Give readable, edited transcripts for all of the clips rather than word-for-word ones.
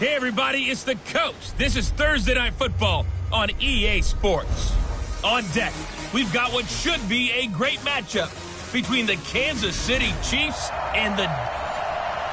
Hey everybody, it's the coach. This is Thursday Night Football on EA Sports. On deck, we've got what should be a great matchup between the Kansas City Chiefs and the...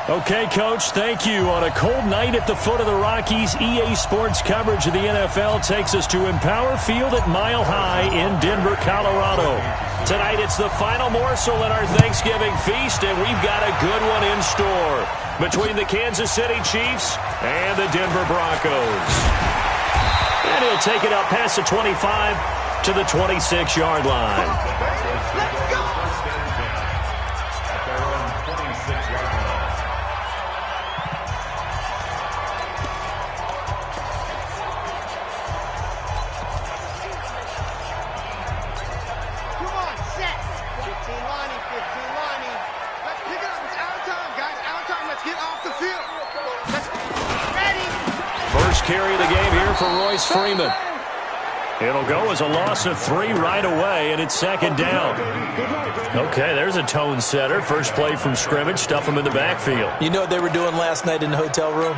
Okay, Coach, thank you. On a cold night at the foot of the Rockies, EA Sports coverage of the NFL takes us to Empower Field at Mile High in Denver, Colorado. Tonight, it's the final morsel in our Thanksgiving feast, and we've got a good one in store between the Kansas City Chiefs and the Denver Broncos. And he'll take it up past the 25 to the 26-yard line. Let's go! Carry of the game here for Royce Freeman. It'll go as a loss of 3 right away, and it's second down. Okay, there's a tone setter. First play from scrimmage, stuff him in the backfield. You know what they were doing last night in the hotel room?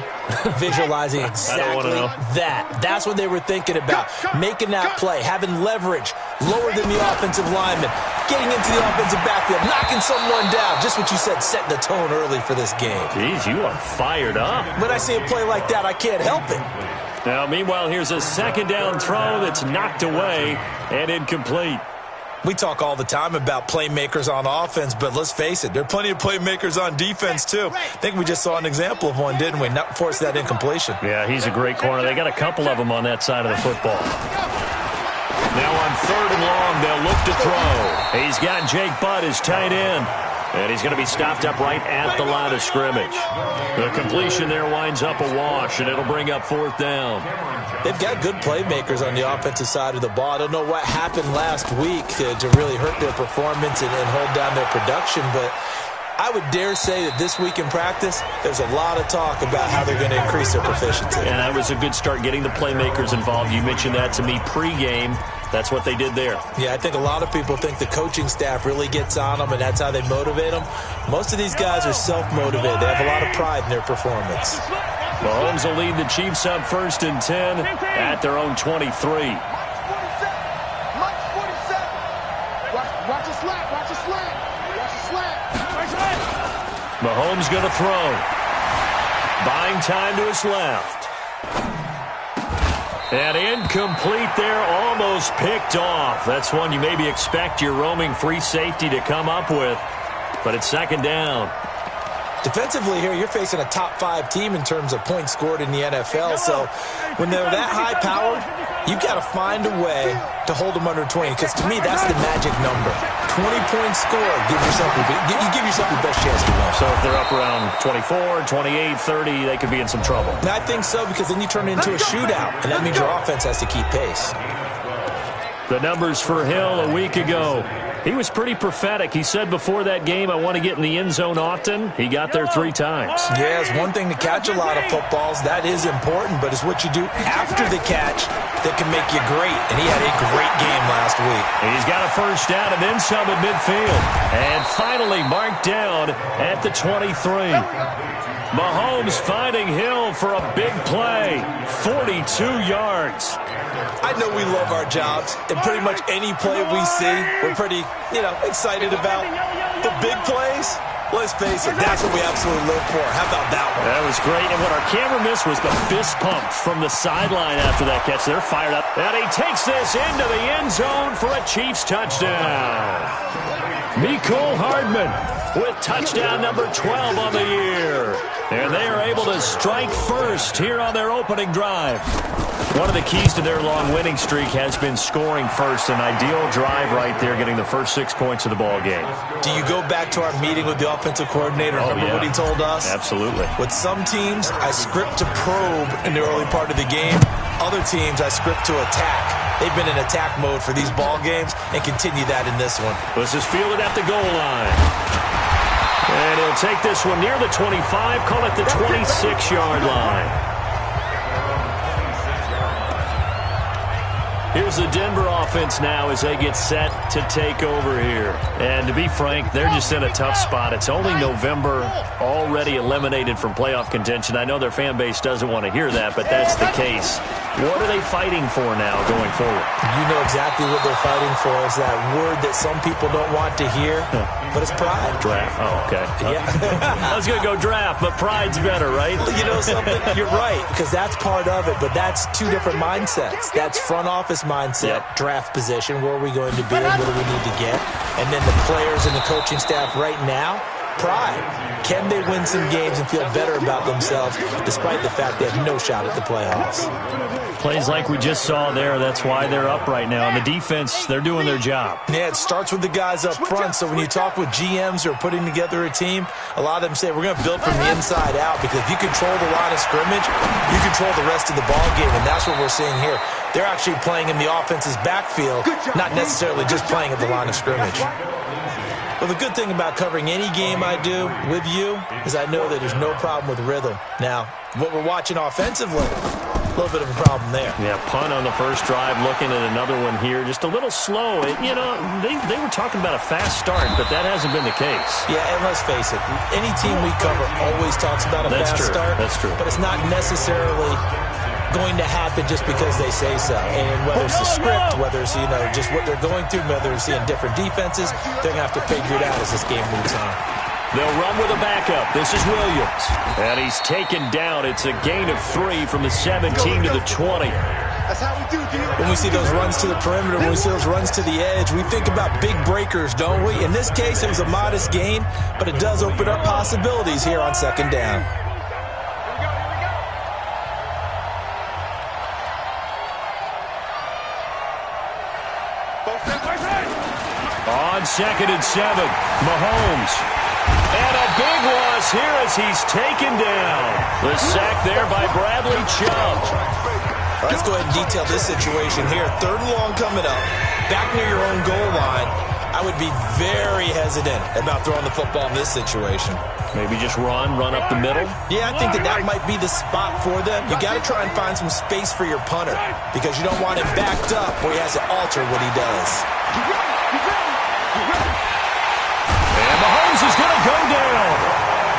Visualizing exactly that. That's what they were thinking about. Making that play, having leverage, lower than the offensive lineman, getting into the offensive backfield, knocking someone down. Just what you said, setting the tone early for this game. Jeez, you are fired up. When I see a play like that, I can't help it. Now, meanwhile, here's a second down throw that's knocked away and incomplete. We talk all the time about playmakers on offense, but let's face it, there are plenty of playmakers on defense, too. I think we just saw an example of one, didn't we? Not force that incompletion. Yeah, he's a great corner. They got a couple of them on that side of the football. Now on 3rd and long, they'll look to throw. He's got Jake Butt, his tight end. And he's going to be stopped up right at the line of scrimmage. The completion there winds up a wash, and it'll bring up 4th down. They've got good playmakers on the offensive side of the ball. I don't know what happened last week to really hurt their performance and hold down their production, but I would dare say that this week in practice, there's a lot of talk about how they're going to increase their proficiency. And that was a good start, getting the playmakers involved. You mentioned that to me pregame. That's what they did there. Yeah, I think a lot of people think the coaching staff really gets on them, and that's how they motivate them. Most of these guys are self-motivated. They have a lot of pride in their performance. Mahomes will lead the Chiefs up 1st and 10 at their own 23. Watch 47. Watch the slant. Watch the slant. Watch the slant. Mahomes going to throw. Buying time to his left. And incomplete there, almost picked off. That's one you maybe expect your roaming free safety to come up with. But it's second down. Defensively here, you're facing a top 5 team in terms of points scored in the NFL. So when they're that high powered, you've got to find a way to hold them under 20. Because to me, that's the magic number. 20 points scored, you give yourself your best chance to win. So if they're up around 24, 28, 30, they could be in some trouble. And I think so, because then you turn it into a shootout, and that means your offense has to keep pace. The numbers for Hill a week ago. He was pretty prophetic. He said before that game, I want to get in the end zone often. He got there 3 times. Yeah, it's one thing to catch a lot of footballs. That is important, but it's what you do after the catch that can make you great. And he had a great game last week. He's got a first down and then some at midfield. And finally marked down at the 23. Mahomes finding Hill for a big play. 42 yards. I know we love our jobs, and pretty much any play we see, we're pretty, excited about. The big plays, let's face it, that's what we absolutely live for. How about that one? That was great, and what our camera missed was the fist pump from the sideline after that catch. They're fired up. And he takes this into the end zone for a Chiefs touchdown. Mecole Hardman with touchdown number 12 on the year. And they are able to strike first here on their opening drive. One of the keys to their long winning streak has been scoring first. An ideal drive right there, getting the first 6 points of the ball game. Do you go back to our meeting with the offensive coordinator? Remember what he told us? Absolutely. With some teams, I script to probe in the early part of the game. Other teams, I script to attack. They've been in attack mode for these ball games and continue that in this one. This is fielded at the goal line. And he'll take this one near the 25, call it the 26-yard line. Here's the Denver offense now as they get set to take over here. And to be frank, they're just in a tough spot. It's only November, already eliminated from playoff contention. I know their fan base doesn't want to hear that, but that's the case. What are they fighting for now going forward? You know exactly what they're fighting for. Is that word that some people don't want to hear, but it's pride. Draft. Oh, okay. Yeah. I was going to go draft, but pride's better, right? You know something? You're right, because that's part of it, but that's two different mindsets. That's front office mindset, draft position, where are we going to be and what do we need to get? And then the players and the coaching staff right now, pride. Can they win some games and feel better about themselves despite the fact they have no shot at the playoffs? Plays like we just saw there, that's why they're up right now. And the defense, they're doing their job. Yeah, it starts with the guys up front. So when you talk with GMs who are putting together a team, a lot of them say we're going to build from the inside out, because if you control the line of scrimmage, you control the rest of the ball game, and that's what we're seeing here. They're actually playing in the offense's backfield, not necessarily just playing at the line of scrimmage. Well, the good thing about covering any game I do with you is I know that there's no problem with rhythm. Now, what we're watching offensively, a little bit of a problem there. Yeah, punt on the first drive, looking at another one here. Just a little slow. You know, they were talking about a fast start, but that hasn't been the case. Yeah, and let's face it, any team we cover always talks about a fast start. That's true. But it's not necessarily going to happen just because they say so. And whether it's the script, whether it's, just what they're going through, whether it's in different defenses, they're going to have to figure it out as this game moves on. They'll run with a backup. This is Williams. And he's taken down. It's a gain of 3 from the 17 to the 20. That's how we do, dude. When we see those runs to the perimeter, when we see those runs to the edge, we think about big breakers, don't we? In this case, it was a modest gain, but it does open up possibilities here on second down. On 2nd and 7, Mahomes. And a big loss here as he's taken down. The sack there by Bradley Chubb. Let's go ahead and detail this situation here. 3rd and long coming up. Back near your own goal line. I would be very hesitant about throwing the football in this situation. Maybe just run up the middle? Yeah, I think that might be the spot for them. You got to try and find some space for your punter, because you don't want him backed up where he has to alter what he does. And Mahomes is going to go down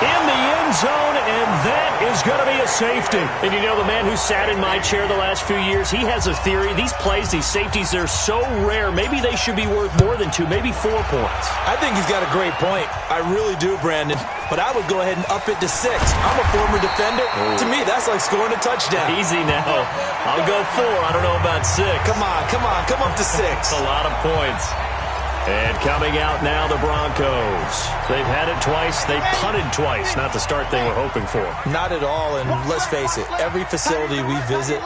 in the end zone, and that is going to be a safety. And you know, the man who sat in my chair the last few years, he has a theory. These plays, these safeties, they're so rare. Maybe they should be worth more than 2, maybe 4 points. I think he's got a great point. I really do, Brandon. But I would go ahead and up it to 6. I'm a former defender. To me, that's like scoring a touchdown. Easy now. I'll go 4. I don't know about 6. Come up to 6. A lot of points. And coming out now, the Broncos. They've had it twice. They've punted twice. Not the start they were hoping for. Not at all, and let's face it, every facility we visit,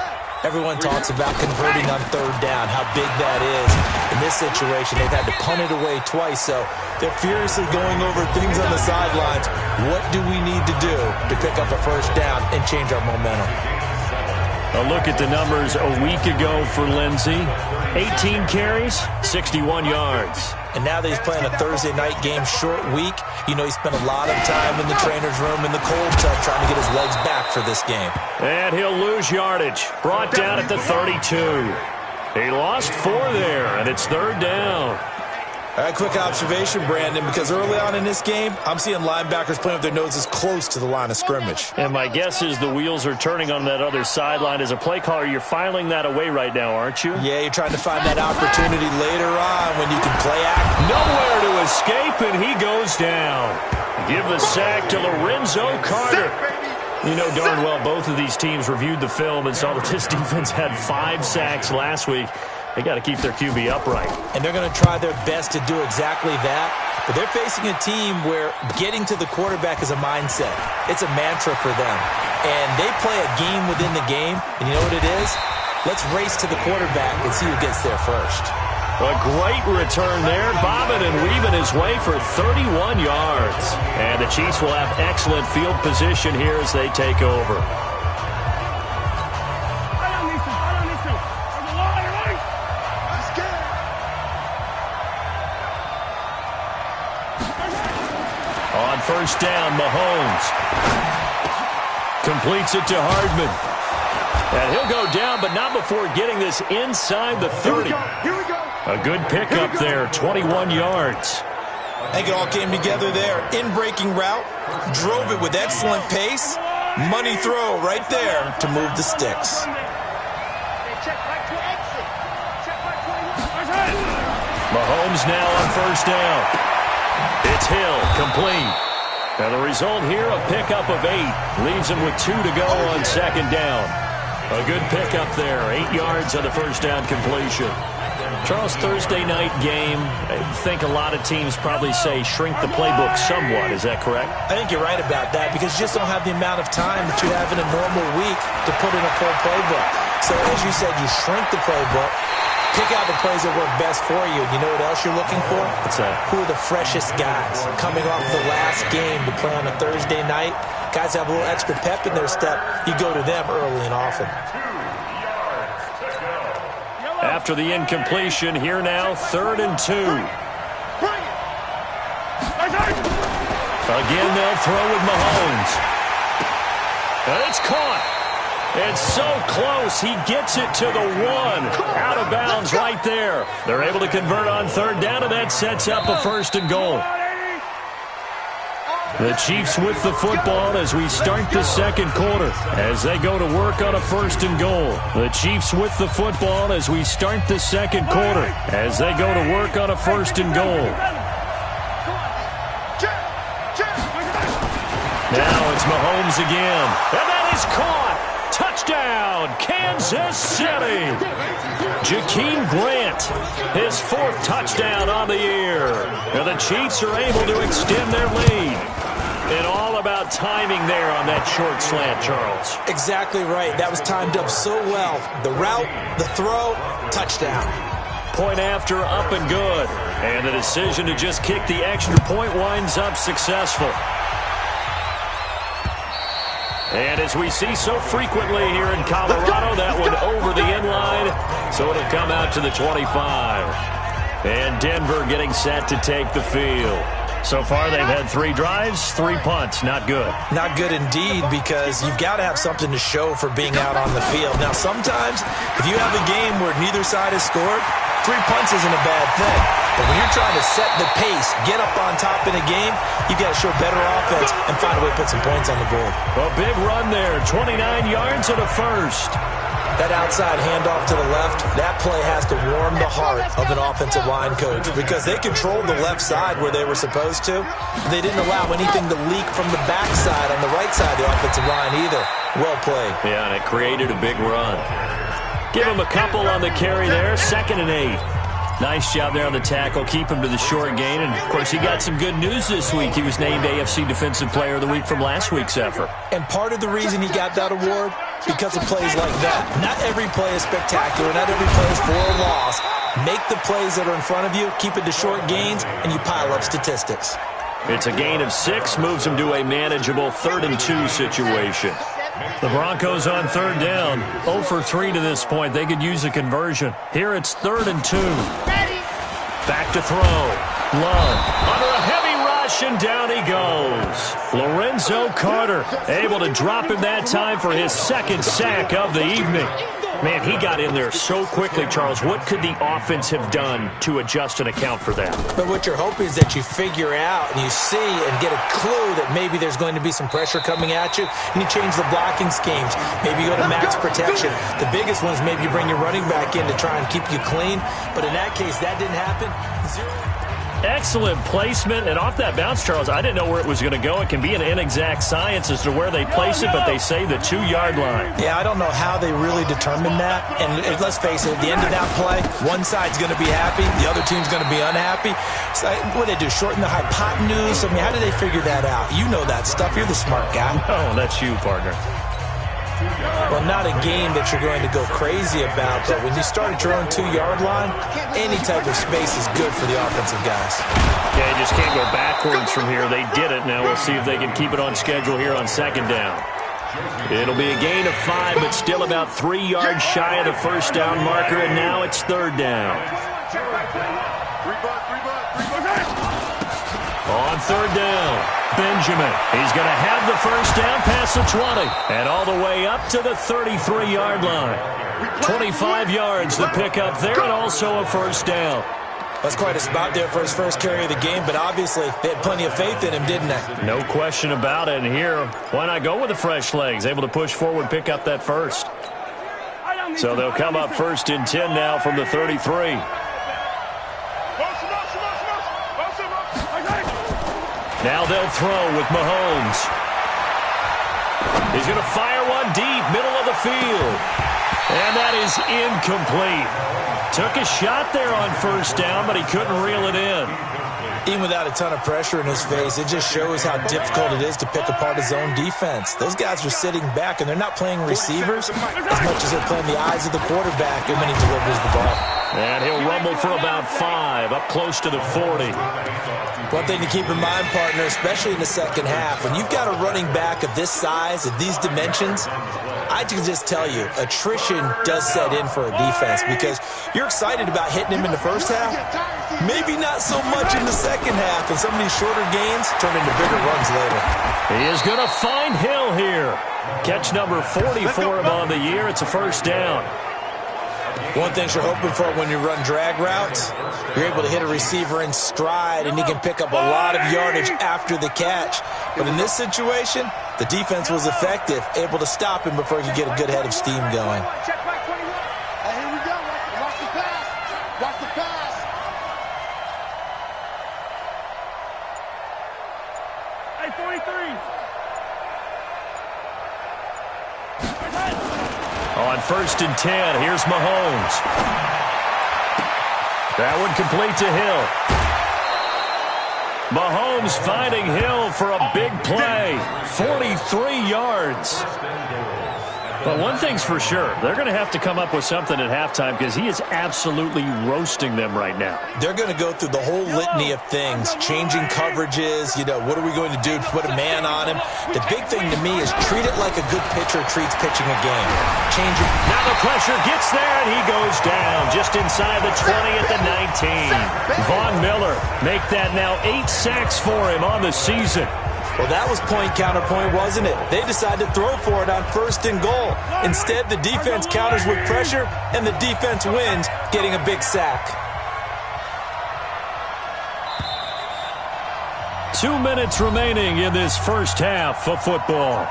everyone talks about converting on 3rd down, how big that is. In this situation, they've had to punt it away twice, so they're furiously going over things on the sidelines. What do we need to do to pick up a 1st down and change our momentum? A look at the numbers a week ago for Lindsey. 18 carries, 61 yards. And now that he's playing a Thursday night game, short week, he spent a lot of time in the trainer's room in the cold tub trying to get his legs back for this game. And he'll lose yardage. Brought down at the 32. He lost 4 there, and it's 3rd down. All right, quick observation, Brandon, because early on in this game, I'm seeing linebackers playing with their noses close to the line of scrimmage. And my guess is the wheels are turning on that other sideline. As a play caller, you're filing that away right now, aren't you? Yeah, you're trying to find that opportunity later on when you can play action. Nowhere to escape, and he goes down. Give the sack to Lorenzo Carter. You know darn well both of these teams reviewed the film and saw that this defense had 5 sacks last week. They got to keep their QB upright. And they're going to try their best to do exactly that. But they're facing a team where getting to the quarterback is a mindset. It's a mantra for them. And they play a game within the game. And you know what it is? Let's race to the quarterback and see who gets there first. A great return there. Bobbing and weaving his way for 31 yards. And the Chiefs will have excellent field position here as they take over. On 1st down, Mahomes completes it to Hardman. And he'll go down, but not before getting this inside the 30. Here we go. A good pickup there, 21 yards. I think it all came together there. In-breaking route, drove it with excellent pace. Money throw right there to move the sticks. Mahomes now on first down. It's Hill, complete. Now the result here, a pickup of 8. Leaves him with 2 to go on second down. A good pickup there, 8 yards on the first down completion. Charles, Thursday night game, I think a lot of teams probably say shrink the playbook somewhat. Is that correct? I think you're right about that because you just don't have the amount of time that you have in a normal week to put in a full playbook. So as you said, you shrink the playbook, pick out the plays that work best for you. You know what else you're looking for? What's that? Who are the freshest guys coming off the last game to play on a Thursday night? Guys have a little extra pep in their step. You go to them early and often. After the incompletion, here now, 3rd and 2. Again, they'll throw with Mahomes. And it's caught. It's so close. He gets it to the 1. Out of bounds right there. They're able to convert on 3rd down, and that sets up a 1st and goal. The Chiefs with the football as we start the second quarter. As they go to work on a 1st and goal. The Chiefs with the football as we start the second quarter. As they go to work on a 1st and goal. Now it's Mahomes again. And that is caught. Touchdown, Kansas City. Jakeem Grant, his 4th touchdown on the year. And the Chiefs are able to extend their lead. And all about timing there on that short slant, Charles. Exactly right. That was timed up so well. The route, the throw, touchdown. Point after, up and good. And the decision to just kick the extra point winds up successful. And as we see so frequently here in Colorado, that one over the end line, so it'll come out to the 25. And Denver getting set to take the field. So far, they've had 3 drives, 3 punts. Not good. Not good indeed, because you've got to have something to show for being out on the field. Now, sometimes, if you have a game where neither side has scored, 3 punts isn't a bad thing. But when you're trying to set the pace, get up on top in a game, you've got to show better offense and find a way to put some points on the board. A big run there, 29 yards and a 1st. That outside handoff to the left, that play has to warm the heart of an offensive line coach because they controlled the left side where they were supposed to. They didn't allow anything to leak from the backside on the right side of the offensive line either. Well played. Yeah, and it created a big run. Give him a couple on the carry there, 2nd and 8. Nice job there on the tackle. Keep him to the short gain. And, of course, he got some good news this week. He was named AFC Defensive Player of the Week from last week's effort. And part of the reason he got that award, because of plays like that. Not every play is spectacular. Not every play is for a loss. Make the plays that are in front of you, keep it to short gains, and you pile up statistics. It's a gain of 6, moves him to a manageable 3rd and 2 situation. The Broncos on 3rd down, 0 for 3 to this point. They could use a conversion. Here it's 3rd and 2. Back to throw. Love under a heavy rush, and down he goes. Lorenzo Carter able to drop him that time for his 2nd sack of the evening. Man, he got in there so quickly, Charles. What could the offense have done to adjust and account for that? But what you're hoping is that you figure out and you see and get a clue that maybe there's going to be some pressure coming at you, and you change the blocking schemes. Maybe you go to max protection. The biggest one is maybe you bring your running back in to try and keep you clean. But in that case, that didn't happen. Excellent placement, and off that bounce, Charles, I didn't know where it was going to go. It can be an inexact science as to where they place it, but they say the 2-yard line. Yeah, I don't know how they really determine that. And let's face it, at the end of that play, one side's going to be happy, the other team's going to be unhappy. So what do they do, shorten the hypotenuse? I mean, how do they figure that out? You know that stuff. You're the smart guy. Oh, that's you, partner. Well, not a game that you're going to go crazy about, but when you start at your own 2-yard line, any type of space is good for the offensive guys. Yeah, you just can't go backwards from here. They did it. Now we'll see if they can keep it on schedule here on 2nd down. It'll be a gain of 5, but still about 3 yards shy of the 1st down marker, and now it's 3rd down. On third down, Benjamin. He's going to have the first down past the 20 and all the way up to the 33-yard line. 25 yards to pick up there and also a first down. That's quite a spot there for his first carry of the game, but obviously they had plenty of faith in him, didn't they? No question about it. And here, why not go with the fresh legs? Able to push forward, pick up that first. So they'll come up first and 10 now from the 33. Now they'll throw with Mahomes. He's going to fire one deep, middle of the field. And that is incomplete. Took a shot there on first down, but he couldn't reel it in. Even without a ton of pressure in his face, it just shows how difficult it is to pick apart his own defense. Those guys are sitting back, and they're not playing receivers as much as they're playing the eyes of the quarterback when he delivers the ball. And he'll rumble for about 5, up close to the 40. One thing to keep in mind, partner, especially in the second half, when you've got a running back of this size, of these dimensions, I can just tell you, attrition does set in for a defense because you're excited about hitting him in the first half, maybe not so much in the second half, and some of these shorter gains turn into bigger runs later. He is going to find Hill here. Catch number 40 for him on the year. It's a first down. One thing you're hoping for when you run drag routes, you're able to hit a receiver in stride, and he can pick up a lot of yardage after the catch. But in this situation, the defense was effective, able to stop him before he could get a good head of steam going. Check back 21. Hey, here we go. Watch the pass. Watch the pass. Hey, 43. On first and 10, here's Mahomes. That one complete to Hill. Mahomes finding Hill for a big play. 43 yards. But one thing's for sure, they're going to have to come up with something at halftime because he is absolutely roasting them right now. They're going to go through the whole litany of things, changing coverages, what are we going to do to put a man on him? The big thing to me is treat it like a good pitcher treats pitching a game. Change it. Now the pressure gets there, and he goes down just inside the 20 at the 19. Von Miller make that now 8 sacks for him on the season. Well, that was point-counterpoint, wasn't it? They decided to throw for it on first and goal. Instead, the defense counters with pressure, and the defense wins, getting a big sack. 2 minutes remaining in this first half of football.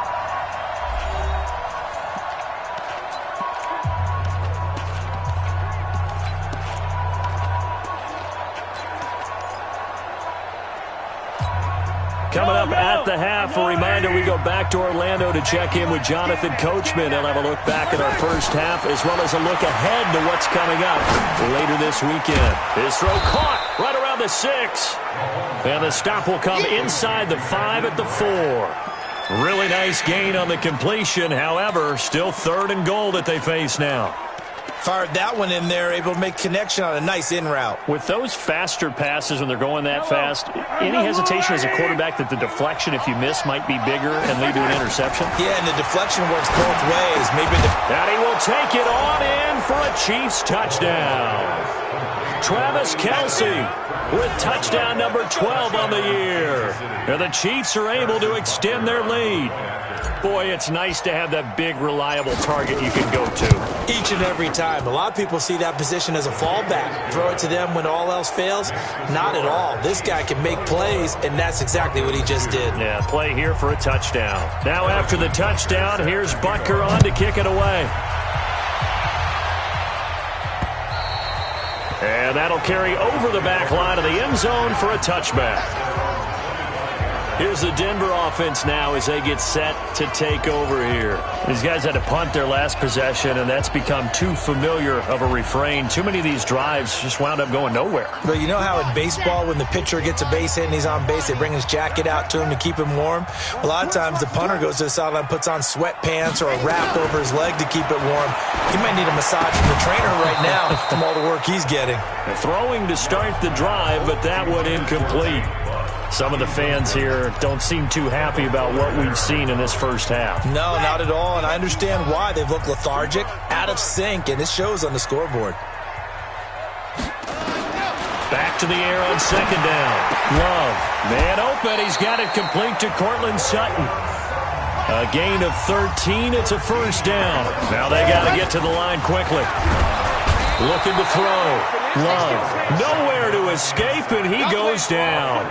Coming up at the half, a reminder, we go back to Orlando to check in with Jonathan Coachman. He'll have a look back at our first half as well as a look ahead to what's coming up later this weekend. His throw caught right around the 6. And the stop will come inside the 5 at the 4. Really nice gain on the completion. However, still third and goal that they face now. Fired that one in there, able to make connection on a nice in route. With those faster passes when they're going that fast, any hesitation as a quarterback that the deflection, if you miss, might be bigger and lead to an interception? Yeah, and the deflection works both ways. Maybe and he will take it on in for a Chiefs touchdown. Travis Kelce with touchdown number 12 on the year. And the Chiefs are able to extend their lead. Boy, it's nice to have that big, reliable target you can go to. Each and every time. A lot of people see that position as a fallback. Throw it to them when all else fails. Not at all. This guy can make plays, and that's exactly what he just did. Yeah, play here for a touchdown. Now after the touchdown, here's Butker on to kick it away. And that'll carry over the back line of the end zone for a touchback. Here's the Denver offense now as they get set to take over here. These guys had to punt their last possession, and that's become too familiar of a refrain. Too many of these drives just wound up going nowhere. But you know how in baseball, when the pitcher gets a base hit and he's on base, they bring his jacket out to him to keep him warm? A lot of times the punter goes to the sideline, puts on sweatpants or a wrap over his leg to keep it warm. He might need a massage from the trainer right now from all the work he's getting. Throwing to start the drive, but that one incomplete. Some of the fans here don't seem too happy about what we've seen in this first half. No, not at all, and I understand why. They've looked lethargic, out of sync, and it shows on the scoreboard. Back back to the air on second down. Love, man open. He's got it complete to Cortland Sutton. A gain of 13. It's a first down. Now they got to get to the line quickly. Looking to throw. Love, nowhere to escape, and he goes down.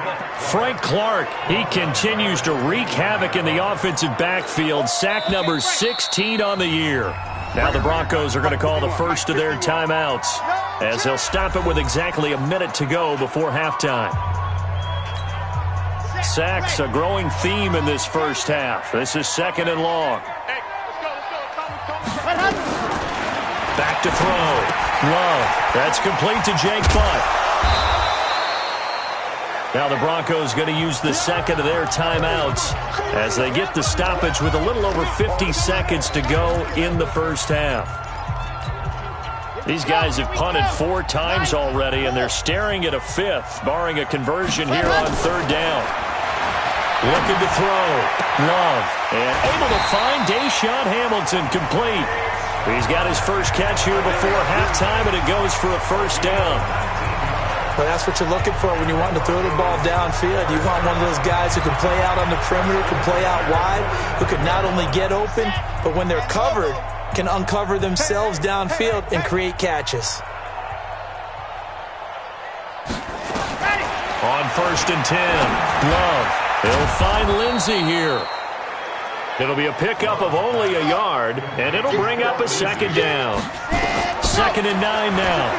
Frank Clark, he continues to wreak havoc in the offensive backfield. Sack number 16 on the year. Now the Broncos are going to call the first of their timeouts, as they'll stop it with exactly a minute to go before halftime. Sacks, a growing theme in this first half. This is second and long. Back to throw. Love, that's complete to Jake Butt. Now the Broncos going to use the second of their timeouts as they get the stoppage with a little over 50 seconds to go in the first half. These guys have punted 4 times already, and they're staring at a fifth, barring a conversion here on third down. Looking to throw. Love, and able to find Deshaun Hamilton complete. He's got his first catch here before halftime, and it goes for a first down. Well, that's what you're looking for when you want to throw the ball downfield. You want one of those guys who can play out on the perimeter, can play out wide, who can not only get open, but when they're covered, can uncover themselves downfield and create catches. On first and 10, Love. He'll find Lindsey here. It'll be a pickup of only a yard, and it'll bring up a second down. Second and 9 now.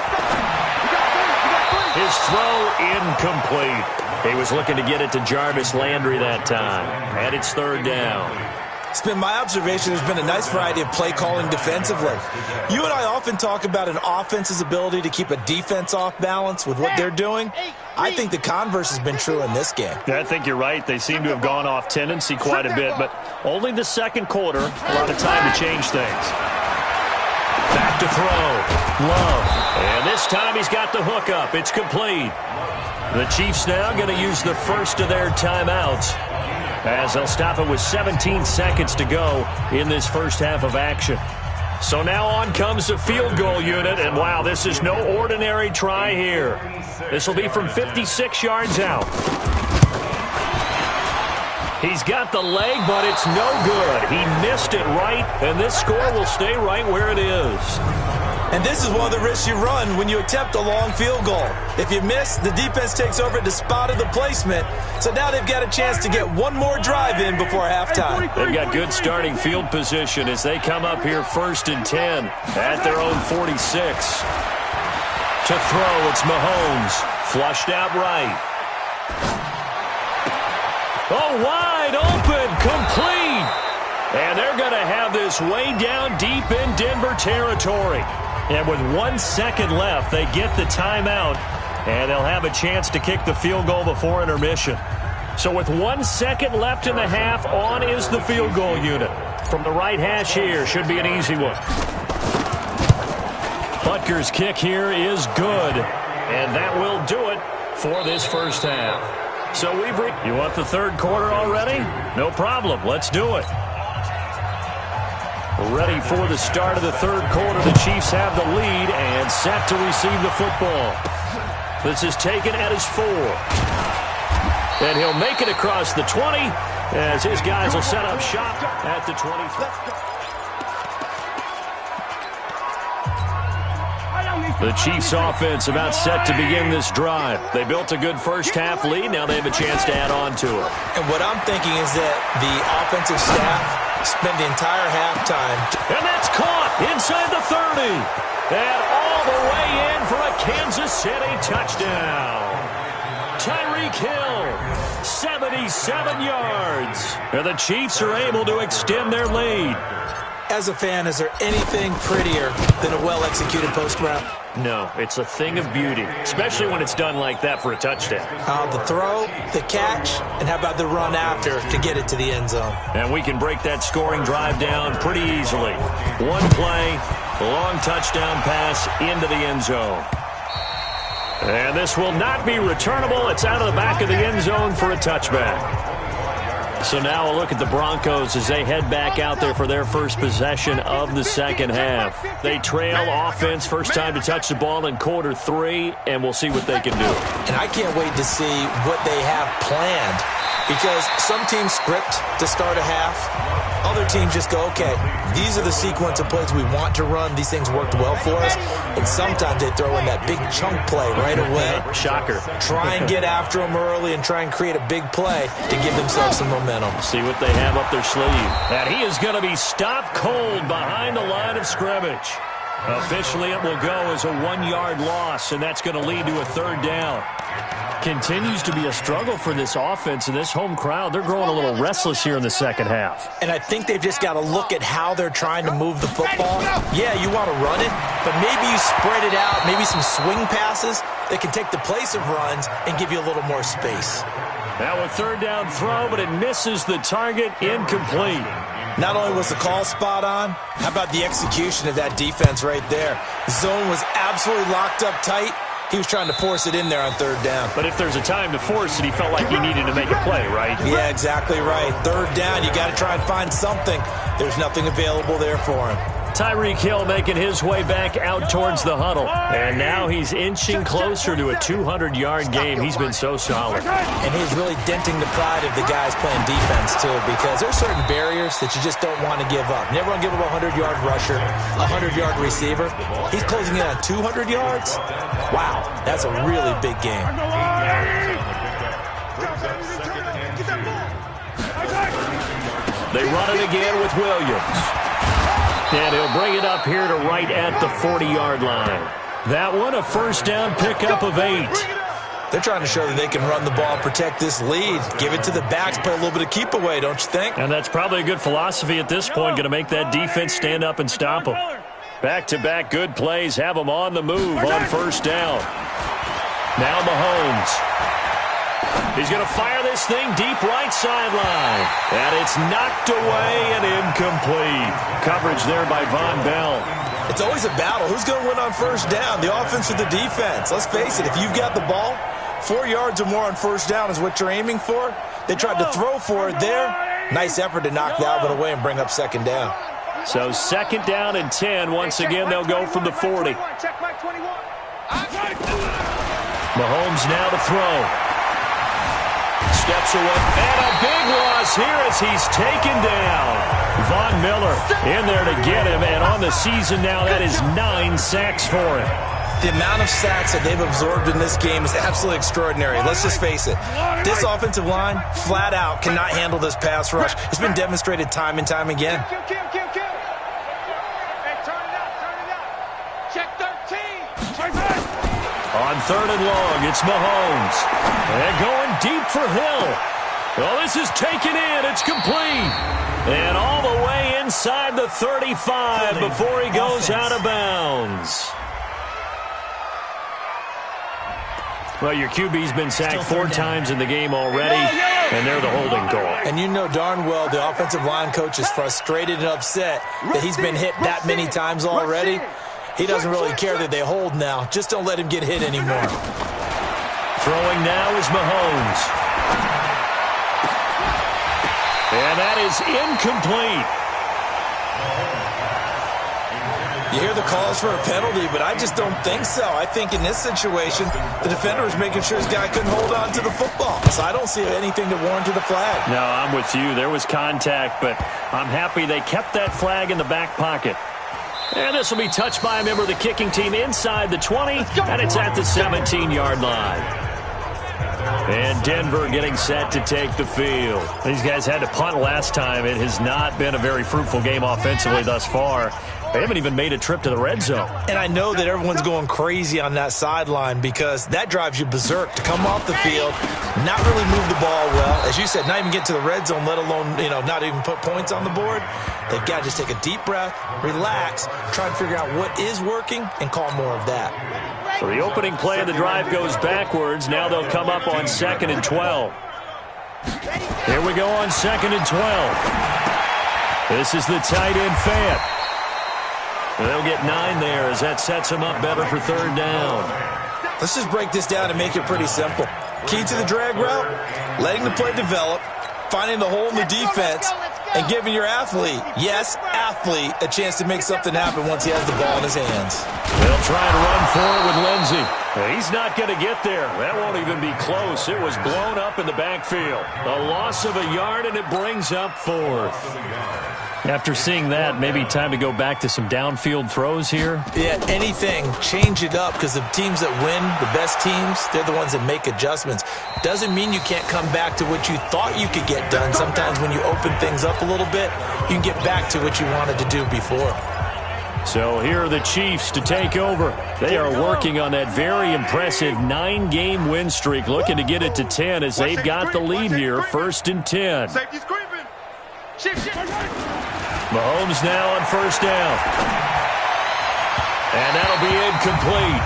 His throw incomplete. He was looking to get it to Jarvis Landry that time, and it's third down. It's been my observation there's been a nice variety of play calling defensively. You and I often talk about an offense's ability to keep a defense off balance with what they're doing. I think the converse has been true in this game. Yeah, I think you're right. They seem to have gone off tendency quite a bit, but only the second quarter, a lot of time to change things. Back to throw. Love. And this time he's got the hook up. It's complete. The Chiefs now going to use the first of their timeouts, as they'll stop it with 17 seconds to go in this first half of action. So now on comes the field goal unit, and wow, this is no ordinary try here. This will be from 56 yards out. He's got the leg, but it's no good. He missed it right, and this score will stay right where it is. And this is one of the risks you run when you attempt a long field goal. If you miss, the defense takes over at the spot of the placement. So now they've got a chance to get one more drive in before halftime. They've got good starting field position as they come up here first and 10 at their own 46. To throw, it's Mahomes. Flushed out right. Oh, wide open, complete. And they're going to have this way down deep in Denver territory. And with 1 second left, they get the timeout, and they'll have a chance to kick the field goal before intermission. So with 1 second left in the half, on is the field goal unit. From the right hash here, should be an easy one. Butker's kick here is good, and that will do it for this first half. So you want the third quarter already? No problem. Let's do it. Ready for the start of the third quarter. The Chiefs have the lead and set to receive the football. This is taken at his 4. And he'll make it across the 20 as his guys will set up shop at the 23. The Chiefs offense about set to begin this drive. They built a good first half lead. Now they have a chance to add on to it. And what I'm thinking is that the offensive staff spent the entire halftime. And that's caught inside the 30. And all the way in for a Kansas City touchdown. Tyreek Hill, 77 yards. And the Chiefs are able to extend their lead. As a fan, is there anything prettier than a well-executed post route? No, it's a thing of beauty, especially when it's done like that for a touchdown. The throw, the catch, and how about the run after to get it to the end zone? And we can break that scoring drive down pretty easily. One play, long touchdown pass into the end zone. And this will not be returnable. It's out of the back of the end zone for a touchback. So now a look at the Broncos as they head back out there for their first possession of the second half. They trail offense, first time to touch the ball in quarter 3, and we'll see what they can do. And I can't wait to see what they have planned, because some teams script to start a half. Other teams just go, okay, these are the sequence of plays we want to run. These things worked well for us. And sometimes they throw in that big chunk play right away. Shocker. Try and get after them early and try and create a big play to give themselves some momentum. See what they have up their sleeve. And he is going to be stopped cold behind the line of scrimmage. Officially, it will go as a 1-yard loss, and that's going to lead to a third down. Continues to be a struggle for this offense and this home crowd. They're growing a little restless here in the second half. And I think they've just got to look at how they're trying to move the football. Yeah, you want to run it, but maybe you spread it out, maybe some swing passes that can take the place of runs and give you a little more space. Now a third down throw, but it misses the target, incomplete. Not only was the call spot on, how about the execution of that defense right there? Zone was absolutely locked up tight. He was trying to force it in there on third down. But if there's a time to force it, he felt like he needed to make a play, right? Yeah, exactly right. Third down, you got to try and find something. There's nothing available there for him. Tyreek Hill making his way back out towards the huddle. And now he's inching closer to a 200-yard game. He's been so solid. And he's really denting the pride of the guys playing defense, too, because there's certain barriers that you just don't want to give up. Never want to give up a 100-yard rusher, a 100-yard receiver. He's closing in on 200 yards. Wow, that's a really big game. They run it again with Williams. And he'll bring it up here to right at the 40-yard line. That one, a first down pickup of 8. They're trying to show that they can run the ball and protect this lead. Give it to the backs, play a little bit of keep away, don't you think? And that's probably a good philosophy at this point, going to make that defense stand up and stop them. Back-to-back good plays have them on the move on first down. Now Mahomes. He's going to fire this thing deep right sideline. And it's knocked away and incomplete. Coverage there by Von Bell. It's always a battle. Who's going to win on first down, the offense or the defense? Let's face it, if you've got the ball, 4 yards or more on first down is what you're aiming for. They tried to throw for it there. Nice effort to knock that one away and bring up second down. So second down and 10. Once again, they'll go from the 40. Mahomes now to throw. Steps away, and a big loss here as he's taken down. Von Miller in there to get him, and on the season now, that is 9 sacks for him. The amount of sacks that they've absorbed in this game is absolutely extraordinary. Let's just face it. This offensive line, flat out, cannot handle this pass rush. It's been demonstrated time and time again. On third and long, it's Mahomes. And going deep for Hill. Well, this is taken in. It's complete. And all the way inside the 35 before he goes out of bounds. Well, your QB's been sacked 4 times in the game already, and they're the holding call. And you know darn well the offensive line coach is frustrated and upset that he's been hit that many times already. He doesn't really care that they hold now. Just don't let him get hit anymore. Throwing now is Mahomes. And that is incomplete. You hear the calls for a penalty, but I just don't think so. I think in this situation, the defender was making sure his guy couldn't hold on to the football. So I don't see anything to warrant the flag. No, I'm with you. There was contact, but I'm happy they kept that flag in the back pocket. And this will be touched by a member of the kicking team inside the 20, and it's at the 17-yard line. And Denver getting set to take the field. These guys had to punt last time. It has not been a very fruitful game offensively thus far. They haven't even made a trip to the red zone. And I know that everyone's going crazy on that sideline because that drives you berserk to come off the field, not really move the ball well. As you said, not even get to the red zone, let alone, not even put points on the board. They've got to just take a deep breath, relax, try and figure out what is working, and call more of that. So the opening play of the drive goes backwards. Now they'll come up on 2nd and 12. Here we go on 2nd and 12. This is the tight end Fant. They'll get 9 there as that sets them up better for third down. Let's just break this down and make it pretty simple. Key to the drag route, letting the play develop, finding the hole in the defense and giving your athlete, yes, athlete, a chance to make something happen once he has the ball in his hands. They'll try and run forward with Lindsey. He's not going to get there. That won't even be close. It was blown up in the backfield. A loss of a yard, and it brings up 4th. After seeing that, maybe time to go back to some downfield throws here? Yeah, anything. Change it up, because the teams that win, the best teams, they're the ones that make adjustments. Doesn't mean you can't come back to what you thought you could get done. Sometimes when you open things up a little bit, you can get back to what you wanted to do before. So here are the Chiefs to take over. They are working on that very impressive 9-game win streak, looking to get it to 10 as they've got the lead here, 1st and 10. Mahomes now on 1st down. And that'll be incomplete.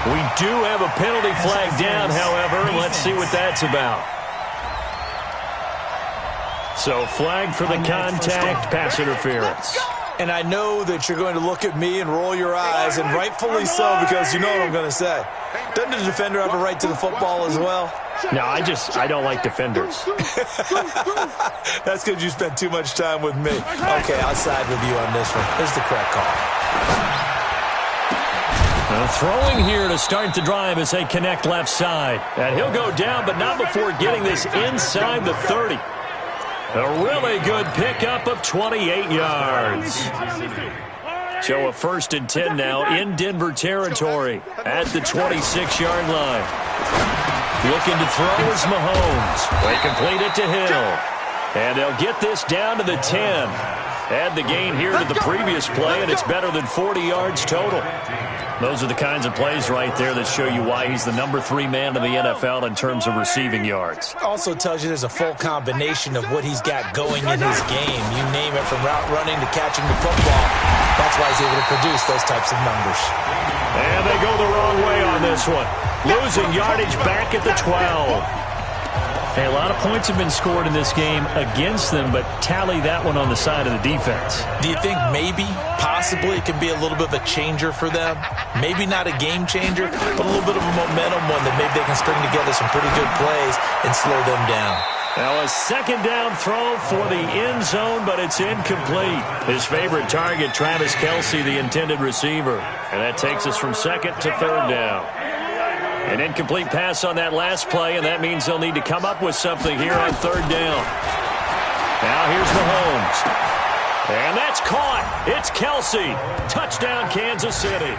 We do have a penalty flag down, however. Let's see what that's about. So flag for the contact, pass interference. And I know that you're going to look at me and roll your eyes, and rightfully so, because you know what I'm going to say. Doesn't the defender have a right to the football as well? No, I don't like defenders. That's because you spent too much time with me. Okay, I'll side with you on this one. Here's the correct call. Throwing here to start the drive as they connect left side. And he'll go down, but not before getting this inside the 30. A really good pickup of 28 yards. So a 1st and 10 now in Denver territory at the 26-yard line. Looking to throw is Mahomes. They complete it to Hill. And they'll get this down to the 10. Add the gain here to the previous play, and it's better than 40 yards total. Those are the kinds of plays right there that show you why he's the number 3 man in the NFL in terms of receiving yards. Also tells you there's a full combination of what he's got going in his game. You name it, from route running to catching the football. That's why he's able to produce those types of numbers. And they go the wrong way on this one. Losing yardage back at the 12. Hey, a lot of points have been scored in this game against them, but tally that one on the side of the defense. Do you think maybe, possibly, it can be a little bit of a changer for them? Maybe not a game changer, but a little bit of a momentum one that maybe they can string together some pretty good plays and slow them down. Now a 2nd down throw for the end zone, but it's incomplete. His favorite target, Travis Kelce, the intended receiver. And that takes us from 2nd to 3rd down. An incomplete pass on that last play, and that means they'll need to come up with something here on 3rd down. Now here's Mahomes. And that's caught. It's Kelce. Touchdown, Kansas City.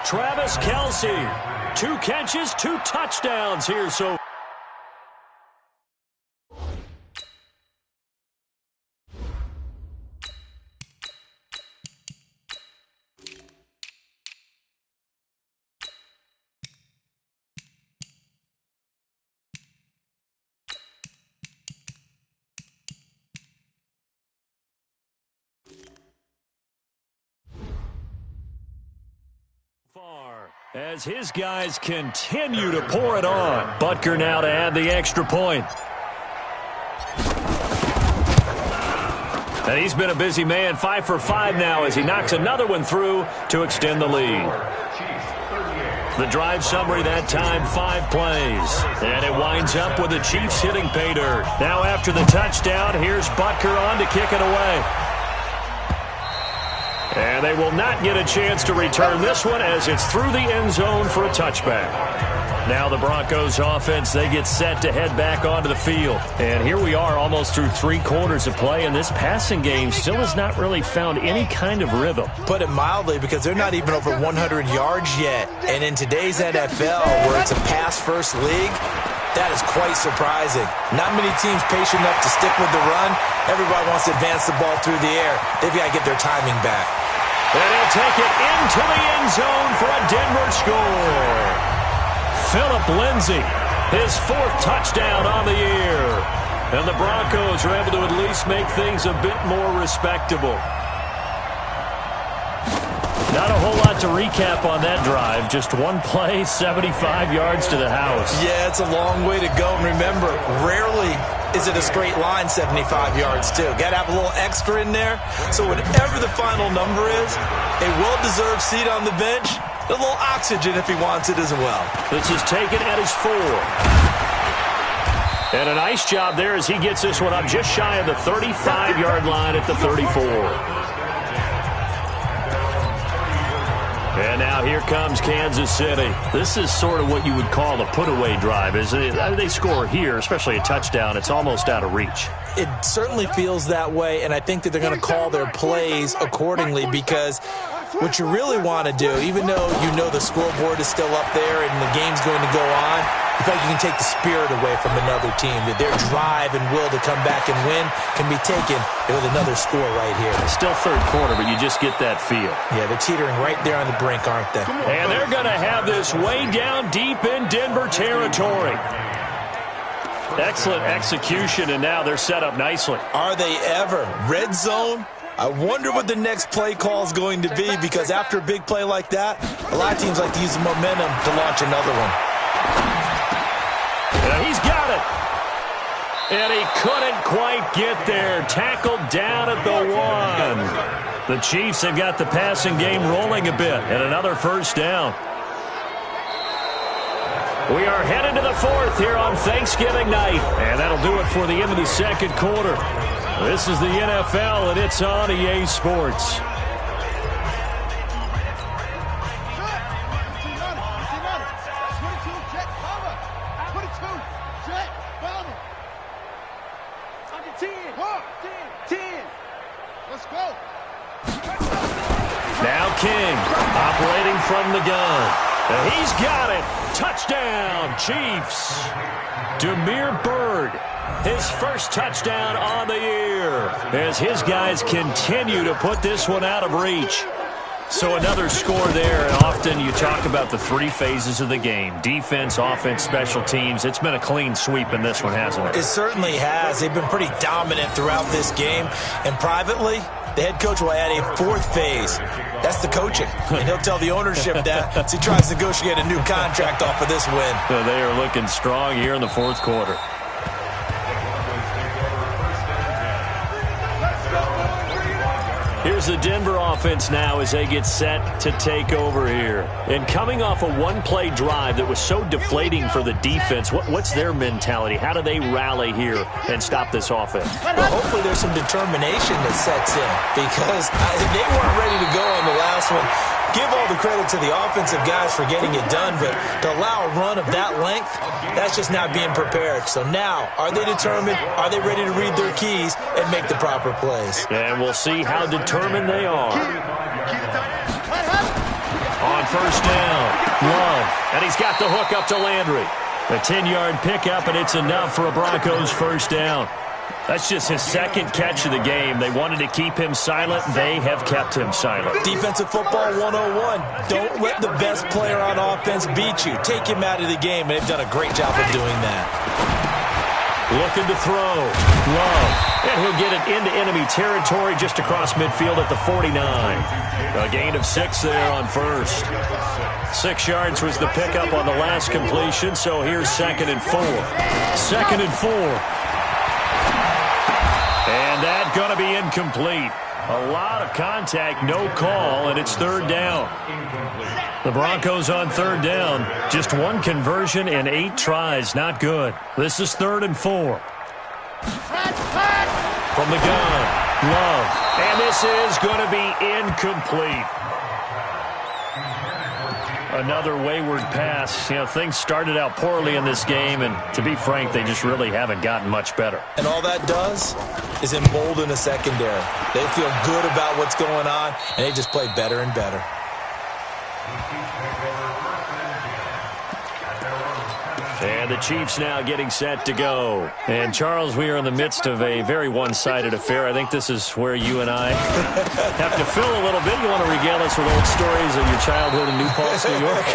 Travis Kelce. 2 catches, 2 touchdowns here so as his guys continue to pour it on. Butker now to add the extra point. And he's been a busy man, 5 for 5 now as he knocks another one through to extend the lead. The drive summary that time, 5 plays. And it winds up with the Chiefs hitting pay dirt. Now after the touchdown, here's Butker on to kick it away. And they will not get a chance to return this one as it's through the end zone for a touchback. Now the Broncos offense, they get set to head back onto the field. And here we are almost through 3 quarters of play, and this passing game still has not really found any kind of rhythm. Put it mildly, because they're not even over 100 yards yet. And in today's NFL, where it's a pass-first league, that is quite surprising. Not many teams patient enough to stick with the run. Everybody wants to advance the ball through the air. They've got to get their timing back. And he'll take it into the end zone for a Denver score. Phillip Lindsay, his 4th touchdown on the year. And the Broncos are able to at least make things a bit more respectable. Not a whole lot to recap on that drive. Just 1 play, 75 yards to the house. Yeah, it's a long way to go. And remember, rarely is it a straight line 75 yards, too. Got to have a little extra in there. So whatever the final number is, a well-deserved seat on the bench, a little oxygen if he wants it as well. This is taken at his 4. And a nice job there as he gets this one up just shy of the 35-yard line at the 34. And now here comes Kansas City. This is sort of what you would call a put-away drive. As they score here, especially a touchdown, it's almost out of reach. It certainly feels that way, and I think that they're going to call their plays accordingly because what you really want to do, even though you know the scoreboard is still up there and the game's going to go on, you feel like you can take the spirit away from another team, that their drive and will to come back and win can be taken with another score right here. It's still third quarter, but you just get that feel. Yeah, they're teetering right there on the brink, aren't they? And they're going to have this way down deep in Denver territory. Excellent execution, and now they're set up nicely. Are they ever? Red zone? I wonder what the next play call is going to be, because after a big play like that, a lot of teams like to use the momentum to launch another one. And he's got it. And he couldn't quite get there. Tackled down at the 1. The Chiefs have got the passing game rolling a bit, and another first down. We are headed to the 4th here on Thanksgiving night, and that'll do it for the end of the second quarter. This is the NFL, and it's on EA Sports. Now King, operating from the gun. And he's got it. Touchdown, Chiefs. Demir Bird, his first touchdown on the year, as his guys continue to put this one out of reach. So another score there, and often you talk about the 3 phases of the game: defense, offense, special teams. It's been a clean sweep in this one, hasn't it? It certainly has. They've been pretty dominant throughout this game. And privately, the head coach will add a 4th phase. That's the coaching. And he'll tell the ownership that as he tries to negotiate a new contract off of this win. So they are looking strong here in the 4th quarter. Here's the Denver offense now as they get set to take over here. And coming off a one-play drive that was so deflating for the defense, what's their mentality? How do they rally here and stop this offense? Well, hopefully there's some determination that sets in, because they weren't ready to go on the last one. Give all the credit to the offensive guys for getting it done, but to allow a run of that length, that's just not being prepared. So now, are they determined? Are they ready to read their keys and make the proper plays? And we'll see how determined they are. On first down, Love, and he's got the hook up to Landry. A 10-yard pickup, and it's enough for a Broncos first down. That's just his second catch of the game. They wanted to keep him silent. They have kept him silent. Defensive football 101. Don't let the best player on offense beat you. Take him out of the game, and they've done a great job of doing that. Looking to throw. Love. And he'll get it into enemy territory just across midfield at the 49. A gain of 6 there on first. 6 yards was the pickup on the last completion, so here's 2nd and 4. 2nd and 4. And that's going to be incomplete. A lot of contact, no call, and it's 3rd down. The Broncos on 3rd down. Just 1 conversion and 8 tries. Not good. This is 3rd and 4. From the gun, Love. And this is going to be incomplete. Another wayward pass. You know, things started out poorly in this game, and to be frank, they just really haven't gotten much better. And all that does is embolden the secondary. They feel good about what's going on, and they just play better and better. And the Chiefs now getting set to go. And, Charles, we are in the midst of a very one-sided affair. I think this is where you and I have to fill a little bit. You want to regale us with old stories of your childhood in New Paltz, New York?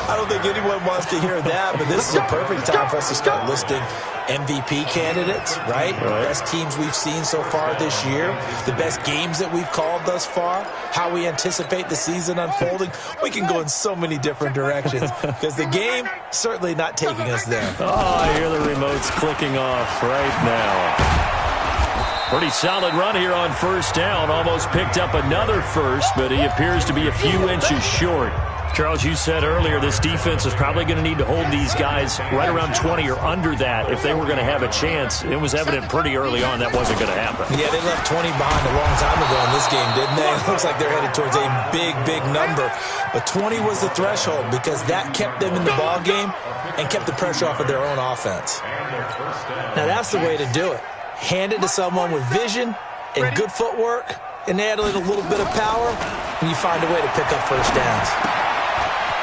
I don't think anyone wants to hear that, but this is a perfect time for us to start listing MVP candidates, right? Best teams we've seen so far this year, the best games that we've called thus far, how we anticipate the season unfolding. We can go in so many different directions because the game certainly not taking us there. Oh, I hear the remotes clicking off right now. Pretty solid run here on first down. Almost picked up another first, but he appears to be a few inches short. Charles, you said earlier this defense is probably going to need to hold these guys right around 20 or under that if they were going to have a chance. It was evident pretty early on that wasn't going to happen. Yeah, they left 20 behind a long time ago in this game, didn't they? It looks like they're headed towards a big, big number. But 20 was the threshold because that kept them in the ball game and kept the pressure off of their own offense. Now, that's the way to do it. Hand it to someone with vision and good footwork, and add a little bit of power, and you find a way to pick up first downs.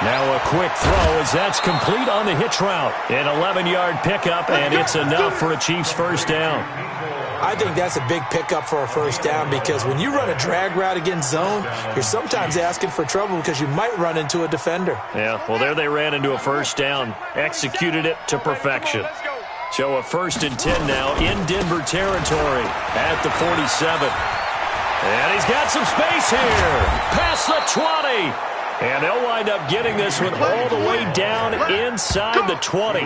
Now a quick throw as that's complete on the hitch route. An 11-yard pickup, and it's enough for a Chiefs first down. I think that's a big pickup for a first down because when you run a drag route against zone, you're sometimes asking for trouble because you might run into a defender. Yeah, well, there they ran into a first down, executed it to perfection. So a 1st and 10 now in Denver territory at the 47. And he's got some space here. Past the 20. And they'll wind up getting this one all the way down inside the 20.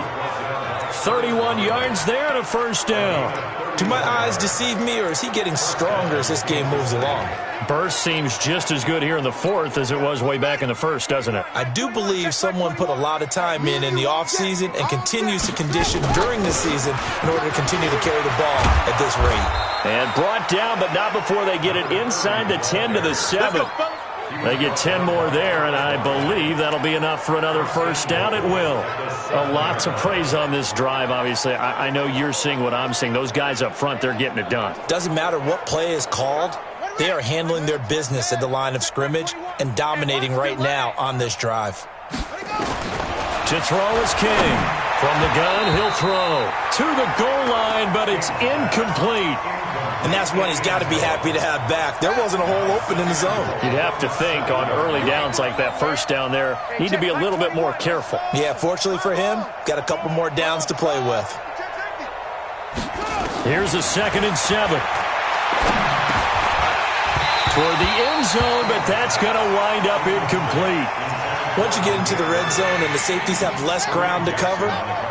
31 yards there and a first down. Do my eyes deceive me, or is he getting stronger as this game moves along? Burst seems just as good here in the 4th as it was way back in the 1st, doesn't it? I do believe someone put a lot of time in the offseason and continues to condition during the season in order to continue to carry the ball at this rate. And brought down, but not before they get it inside the 10 to the 7. They get 10 more there, and I believe that'll be enough for another first down. It will. A lot to praise on this drive, obviously. I know you're seeing what I'm seeing. Those guys up front, they're getting it done. Doesn't matter what play is called. They are handling their business at the line of scrimmage and dominating right now on this drive. To throw is King. From the gun, he'll throw to the goal line, but it's incomplete. And that's one he's got to be happy to have back. There wasn't a hole open in the zone. You'd have to think on early downs like that first down there, need to be a little bit more careful. Yeah, fortunately for him, got a couple more downs to play with. Here's a 2nd and 7. Toward the end zone, but that's going to wind up incomplete. Once you get into the red zone and the safeties have less ground to cover,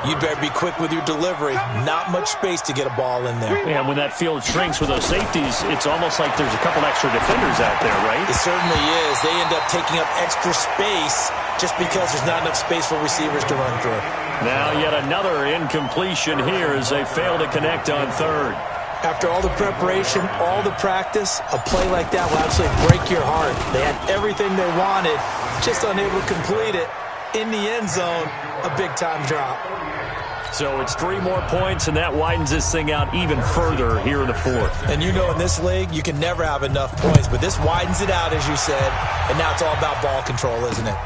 you better be quick with your delivery. Not much space to get a ball in there. Yeah, when that field shrinks with those safeties, it's almost like there's a couple extra defenders out there, right? It certainly is. They end up taking up extra space just because there's not enough space for receivers to run through. Now yet another incompletion here as they fail to connect on 3rd. After all the preparation, all the practice, a play like that will absolutely break your heart. They had everything they wanted, just unable to complete it. In the end zone, a big-time drop. So it's 3 more points, and that widens this thing out even further here in the 4th. And you know in this league, you can never have enough points, but this widens it out, as you said, and now it's all about ball control, isn't it?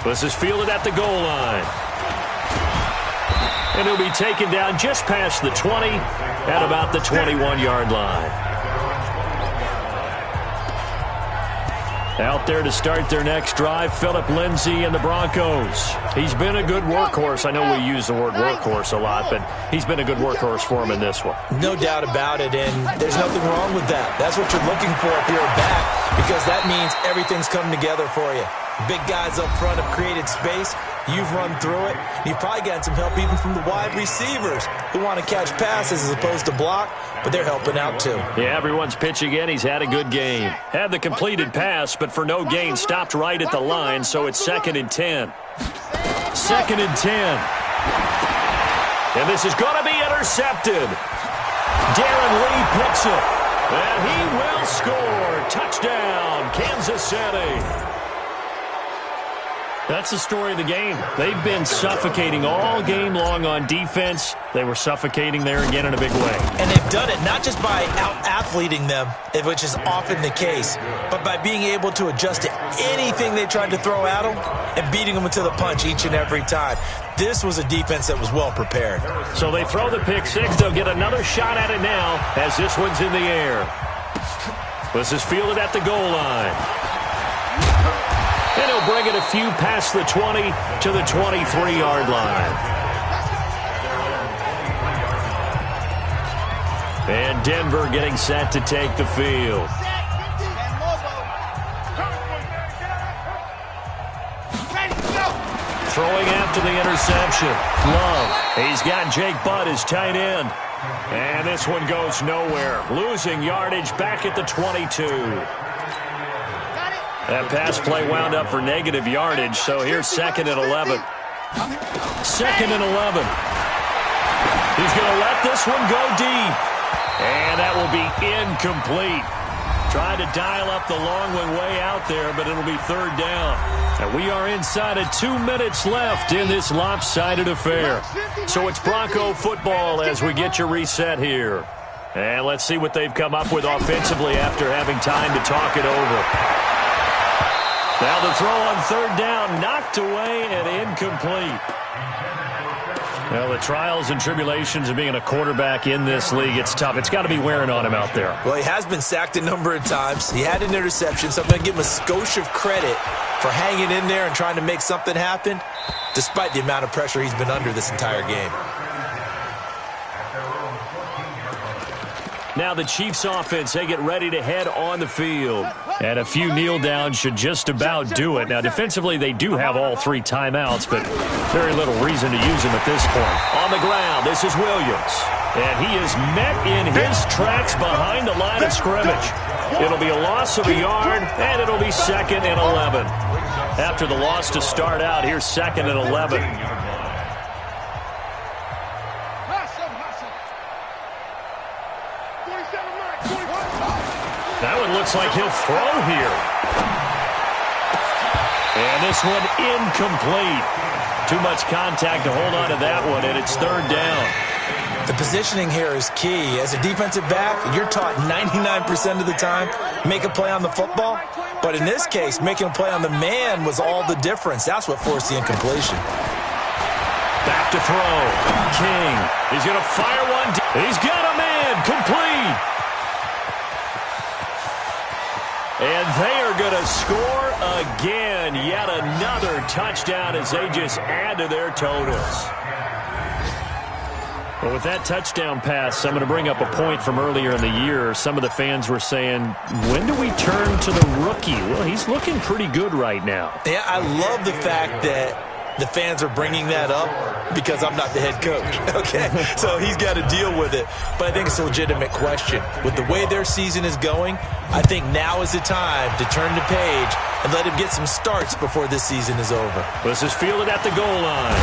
This is fielded at the goal line. And he'll be taken down just past the 20 at about the 21-yard line. Out there to start their next drive, Phillip Lindsay and the Broncos. He's been a good workhorse. I know we use the word workhorse a lot, but he's been a good workhorse for him in this one. No doubt about it, and there's nothing wrong with that. That's what you're looking for if you're a back, because that means everything's coming together for you. Big guys up front have created space. You've run through it. You've probably gotten some help even from the wide receivers who want to catch passes as opposed to block, but they're helping out too. Yeah, everyone's pitching in. He's had a good game. Had the completed pass, but for no gain, stopped right at the line, so it's 2nd and 10. 2nd and 10. And this is going to be intercepted. Darren Lee picks it. And he will score. Touchdown, Kansas City. That's the story of the game. They've been suffocating all game long on defense. They were suffocating there again in a big way. And they've done it not just by out-athleting them, which is often the case, but by being able to adjust to anything they tried to throw at them and beating them to the punch each and every time. This was a defense that was well prepared. So they throw the pick 6. They'll get another shot at it now as this one's in the air. This is fielded at the goal line. And he'll bring it a few past the 20 to the 23-yard line. And Denver getting set to take the field. Throwing after the interception. Love. He's got Jake Butt as tight end. And this one goes nowhere. Losing yardage back at the 22. That pass play wound up for negative yardage, so here's 2nd and 11. 2nd and 11. He's going to let this one go deep. And that will be incomplete. Trying to dial up the long one way out there, but it'll be 3rd down. And we are inside of 2 minutes left in this lopsided affair. So it's Bronco football as we get you reset here. And let's see what they've come up with offensively after having time to talk it over. Now the throw on 3rd down, knocked away and incomplete. Well, the trials and tribulations of being a quarterback in this league, it's tough. It's got to be wearing on him out there. Well, he has been sacked a number of times. He had an interception, so I'm going to give him a skosh of credit for hanging in there and trying to make something happen, despite the amount of pressure he's been under this entire game. Now the Chiefs offense, they get ready to head on the field. And a few kneel downs should just about do it. Now defensively, they do have all 3 timeouts, but very little reason to use them at this point. On the ground, this is Williams. And he is met in his tracks behind the line of scrimmage. It'll be a loss of a yard, and it'll be 2nd and 11. After the loss to start out, here's 2nd and 11. That one looks like he'll throw here. And this one incomplete. Too much contact to hold on to that one, and it's 3rd down. The positioning here is key. As a defensive back, you're taught 99% of the time, make a play on the football. But in this case, making a play on the man was all the difference. That's what forced the incompletion. Back to throw. King. He's going to fire one. He's got a man. Complete. And they are going to score again. Yet another touchdown as they just add to their totals. Well, with that touchdown pass, I'm going to bring up a point from earlier in the year. Some of the fans were saying, when do we turn to the rookie? Well, he's looking pretty good right now. Yeah, I love the fact that the fans are bringing that up because I'm not the head coach, okay? So he's got to deal with it. But I think it's a legitimate question. With the way their season is going, I think now is the time to turn the page and let him get some starts before this season is over. This is fielded at the goal line.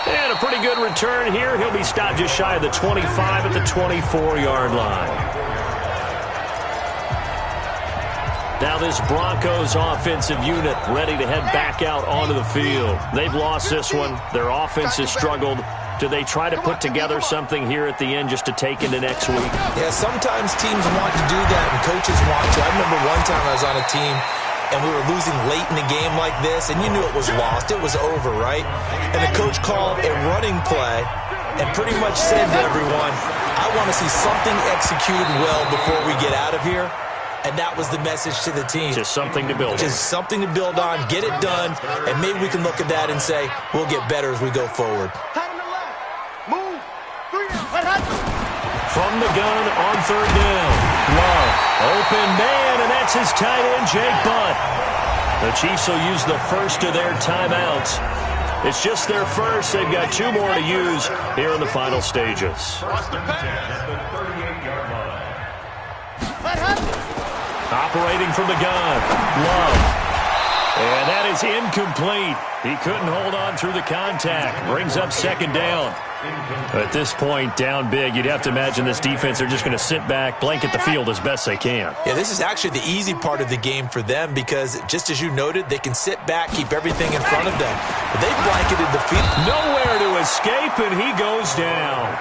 And a pretty good return here. He'll be stopped just shy of the 25 at the 24-yard line. Now this Broncos offensive unit ready to head back out onto the field. They've lost this one. Their offense has struggled. Do they try to put together something here at the end just to take into next week? Yeah, sometimes teams want to do that and coaches want to. I remember one time I was on a team and we were losing late in the game like this, and you knew it was lost. It was over, right? And the coach called a running play and pretty much said to everyone, I want to see something executed well before we get out of here. And that was the message to the team. Just something to build on. Just something to build on, get it done, and maybe we can look at that and say, we'll get better as we go forward. From the gun on 3rd down. Love. Open man, and that's his tight end, Jake Butt. The Chiefs will use the first of their timeouts. It's just their first. They've got 2 more to use here in the final stages. Operating from the gun. Love. And that is incomplete. He couldn't hold on through the contact. Brings up 2nd down. At this point, down big, you'd have to imagine this defense are just going to sit back, blanket the field as best they can. Yeah, this is actually the easy part of the game for them because, just as you noted, they can sit back, keep everything in front of them. But they blanketed the field. Nowhere to escape, and he goes down.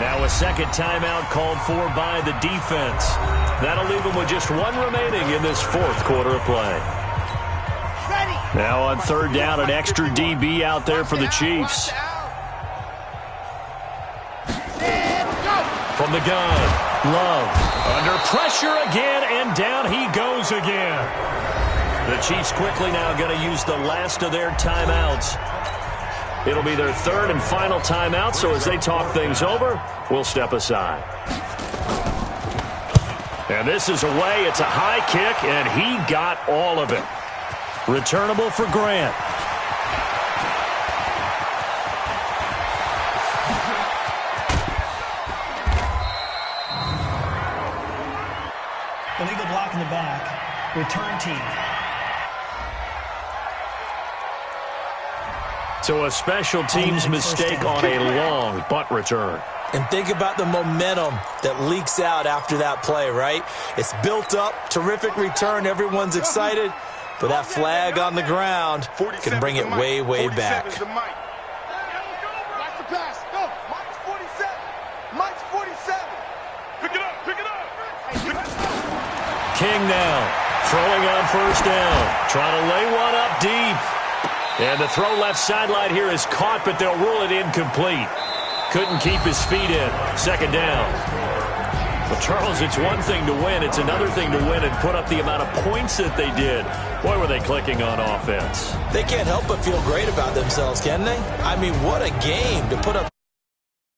Now a 2nd timeout called for by the defense. That'll leave them with just 1 remaining in this 4th quarter of play. Now on 3rd down, an extra DB out there for the Chiefs. From the gun, Love. Under pressure again, and down he goes again. The Chiefs quickly now going to use the last of their timeouts. It'll be their 3rd and final timeout, so as they talk things over, we'll step aside. And this is away. It's a high kick, and he got all of it. Returnable for Grant. Illegal block in the back. return team. So a special teams mistake on a long punt return. And think about the momentum that leaks out after that play, right? It's built up, terrific return, everyone's excited, but that flag on the ground can bring it way, way back. Watch the pass. Go. Mike's 47. Mike's 47. Pick it up. Pick it up. King now throwing on first down. Trying to lay one up deep. And the throw left sideline here is caught, but they'll rule it incomplete. Couldn't keep his feet in. Second down. Well, Charles, it's one thing to win. It's another thing to win and put up the amount of points that they did. Boy, were they clicking on offense. They can't help but feel great about themselves, can they? I mean, what a game to put up